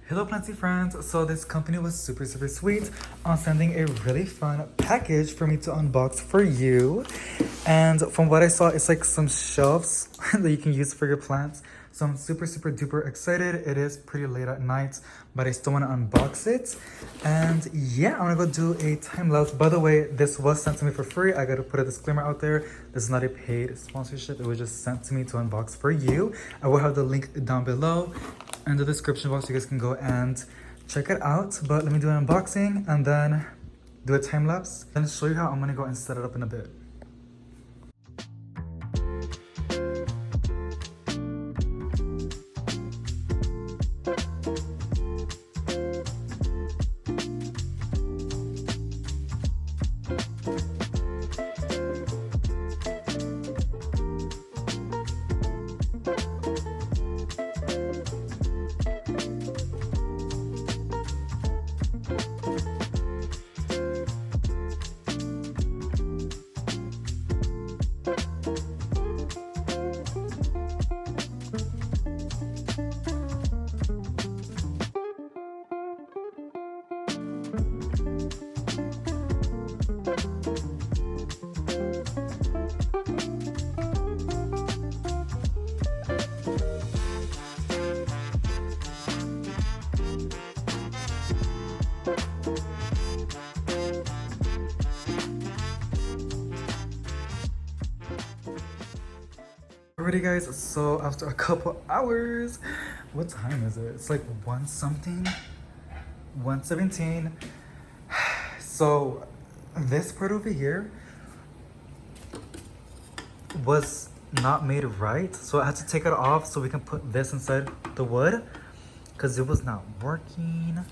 Hello Planty friends, so this company was super sweet on sending a really fun package for me to unbox for you. And from what I saw, it's like some shelves that you can use for your plants. So I'm super duper excited. It is pretty late at night, but I still want to unbox it. And yeah, I'm gonna go do a time lapse. By the way, this was sent to me for free. I gotta put a disclaimer out there. This is not a paid sponsorship. It was just sent to me to unbox for you. I will have the link down below in the description box. You guys can go and check it out. But let me do an unboxing and then do a time lapse. Then show you how I'm gonna go and set it up in a bit. Alrighty guys, so after a couple hours, what time is it? It's like 1 something, 1:17. So this part over here was not made right, so I had to take it off so we can put this inside the wood because it was not working,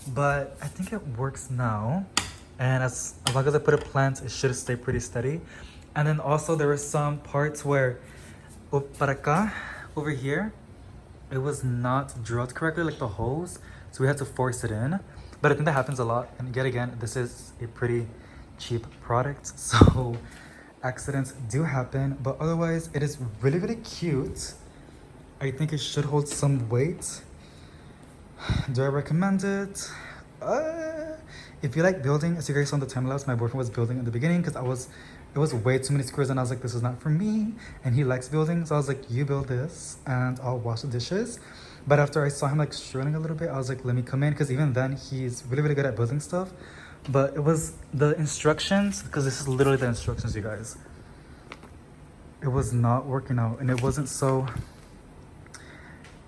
but I think it works now. And as long as I put a plant, it should stay pretty steady. And then also there were some parts where para acá, over here, it was not drilled correctly, like the holes, so we had to force it in. But I think that happens a lot, and yet again, this is a pretty cheap product, so accidents do happen. But otherwise, it is really cute. I think it should hold some weight. Do I recommend it? If you like building, as you guys saw in the time lapse, my boyfriend was building in the beginning because it was way too many squares, and I was like, this is not for me. And he likes building, so I was like, you build this and I'll wash the dishes. But after I saw him like struggling a little bit, I was like, let me come in, because even then he's really good at building stuff. But it was the instructions, because this is literally the instructions, you guys. It was not working out, and it wasn't so,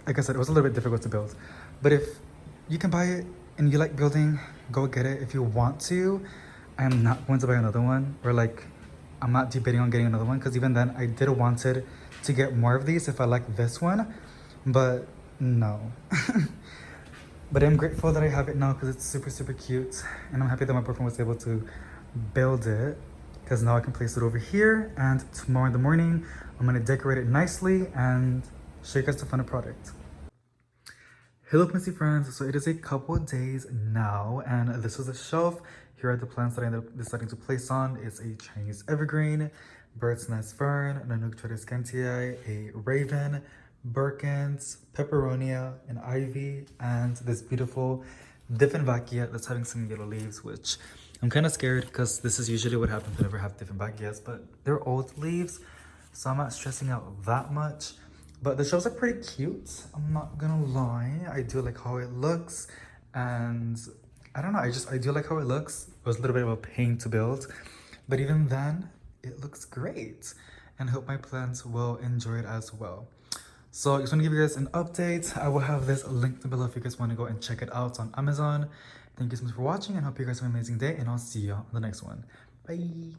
like I said, it was a little bit difficult to build. But if you can buy it and you like building, go get it. If you want to, I'm not going to buy another one, or like I'm not debating on getting another one, because even then I did wanted to get more of these if I like this one, but no. But I'm grateful that I have it now because it's super cute, and I'm happy that my boyfriend was able to build it, because now I can place it over here, and tomorrow in the morning I'm going to decorate it nicely and show you guys the final product. Hello Planty friends, so it is a couple of days now, and this is a shelf. Here are the plants that I ended up deciding to place on. It's a Chinese evergreen, bird's nest fern, Nanuctra scantii, a raven, Birkins, peperonia, an ivy, and this beautiful Dieffenbachia that's having some yellow leaves, which I'm kind of scared because this is usually what happens whenever I have Dieffenbachias, but they're old leaves, so I'm not stressing out that much. But the shelves are pretty cute, I'm not gonna lie. I do like how it looks, and I don't know, I do like how it looks. It was a little bit of a pain to build, but even then, it looks great. And I hope my plants will enjoy it as well. So I just want to give you guys an update. I will have this linked below if you guys want to go and check it out on Amazon. Thank you so much for watching, and hope you guys have an amazing day, and I'll see you on the next one. Bye!